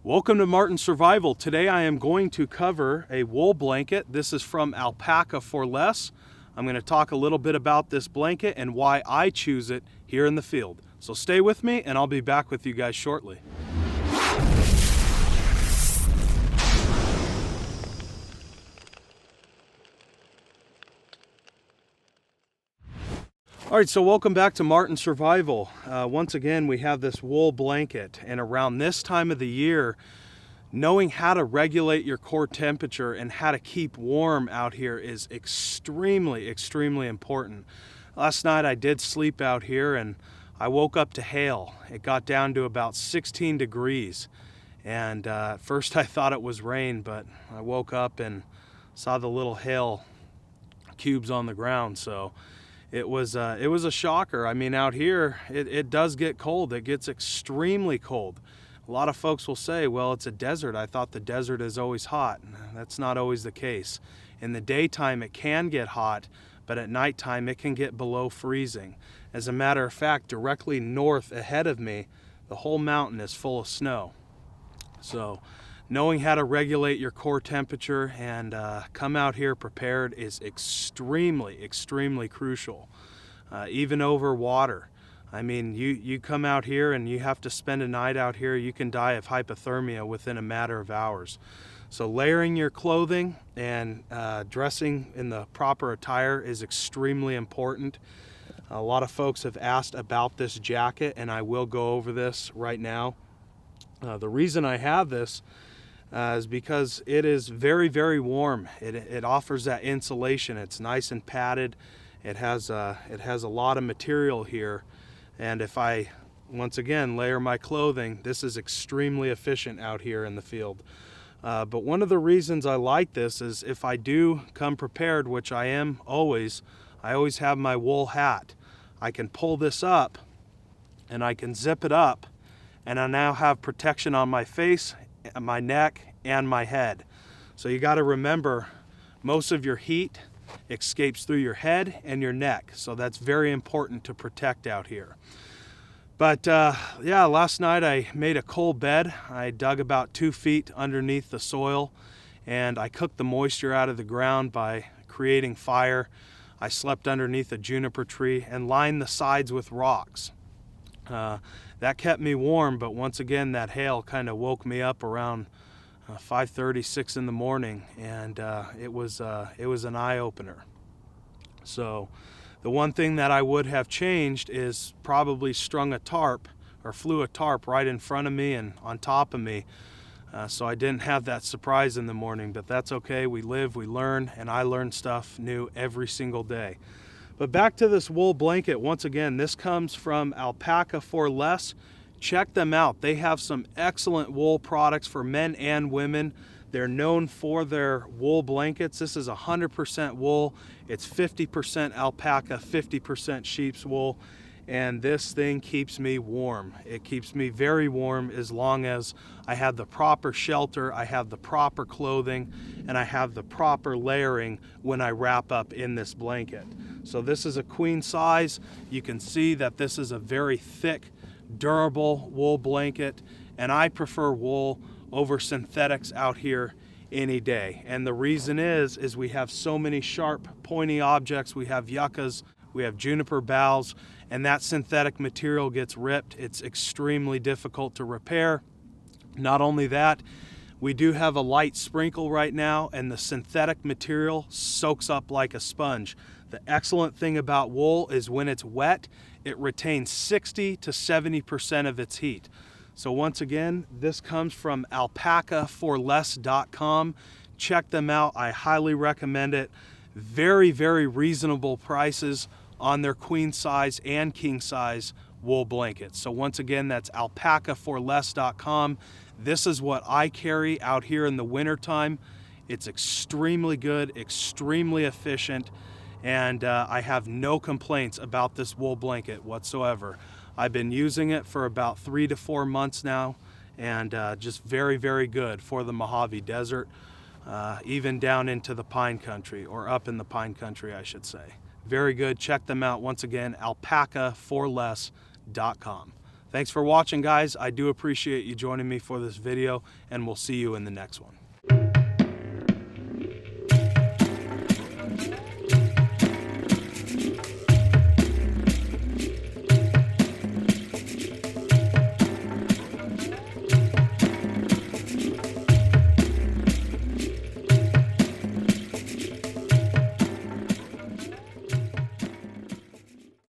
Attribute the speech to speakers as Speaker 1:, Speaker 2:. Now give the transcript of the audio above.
Speaker 1: Welcome to Martin Survival. Today I am going to cover a wool blanket. This is from Alpaca for Less. I'm going to talk a little bit about this blanket and why I choose it here in the field. So stay with me and I'll be back with you guys shortly. All right, so welcome back to Martin Survival. Once again, we have this wool blanket, and around this time of the year, knowing how to regulate your core temperature and how to keep warm out here is extremely important. Last night I did sleep out here and I woke up to hail. It got down to about 16 degrees, and at first I thought it was rain, but I woke up and saw the little hail cubes on the ground. So it was a shocker. I mean, out here it does get cold. It gets extremely cold. A lot of folks will say, well, it's a desert. I thought the desert is always hot. That's not always the case. In the daytime it can get hot, but at nighttime it can get below freezing. As a matter of fact, directly north ahead of me, the whole mountain is full of snow. So knowing how to regulate your core temperature and come out here prepared is extremely crucial. Even over water. I mean, you come out here and you have to spend a night out here, you can die of hypothermia within a matter of hours. So layering your clothing and dressing in the proper attire is extremely important. A lot of folks have asked about this jacket, and I will go over this right now. The reason I have this is because it is very warm. It offers that insulation. It's nice and padded. It has a lot of material here, and if I once again layer my clothing, this is extremely efficient out here in the field. But one of the reasons I like this is if I do come prepared, which I am always, I always have my wool hat. I can pull this up and I can zip it up, and I now have protection on my face, my neck, and my head. So you got to remember, most of your heat escapes through your head and your neck, so that's very important to protect out here. But yeah, last night I made a coal bed. I dug about 2 feet underneath the soil, and I cooked the moisture out of the ground by creating fire. I slept underneath a juniper tree and lined the sides with rocks. That kept me warm, but once again that hail kind of woke me up around 5:30, 6 in the morning, and it was an eye-opener. So the one thing that I would have changed is probably strung a tarp or flew a tarp right in front of me and on top of me, so I didn't have that surprise in the morning. But that's okay. We live, we learn, and I learn stuff new every single day. But back to this wool blanket. Once again, this comes from Alpaca for Less. Check them out. They have some excellent wool products for men and women. They're known for their wool blankets. This is 100% wool. It's 50% alpaca, 50% sheep's wool, and this thing keeps me warm. It keeps me very warm as long as I have the proper shelter, I have the proper clothing, and I have the proper layering when I wrap up in this blanket. So this is a queen size. You can see that this is a very thick, durable wool blanket, and I prefer wool over synthetics out here any day. And the reason is we have so many sharp, pointy objects. We have yuccas, we have juniper boughs, and that synthetic material gets ripped. It's extremely difficult to repair. Not only that, we do have a light sprinkle right now, and the synthetic material soaks up like a sponge. The excellent thing about wool is when it's wet, it retains 60 to 70% of its heat. So once again, this comes from alpacaforless.com. Check them out. I highly recommend it. Very reasonable prices on their queen size and king size wool blankets. So once again, that's alpacaforless.com. This is what I carry out here in the wintertime. It's extremely good, extremely efficient, and I have no complaints about this wool blanket whatsoever. I've been using it for about 3 to 4 months now, and just very good for the Mojave Desert, even down into the pine country, or up in the pine country, I should say. Very good. Check them out once again, alpacaforless.com. Thanks for watching, guys. I do appreciate you joining me for this video, and we'll see you in the next one.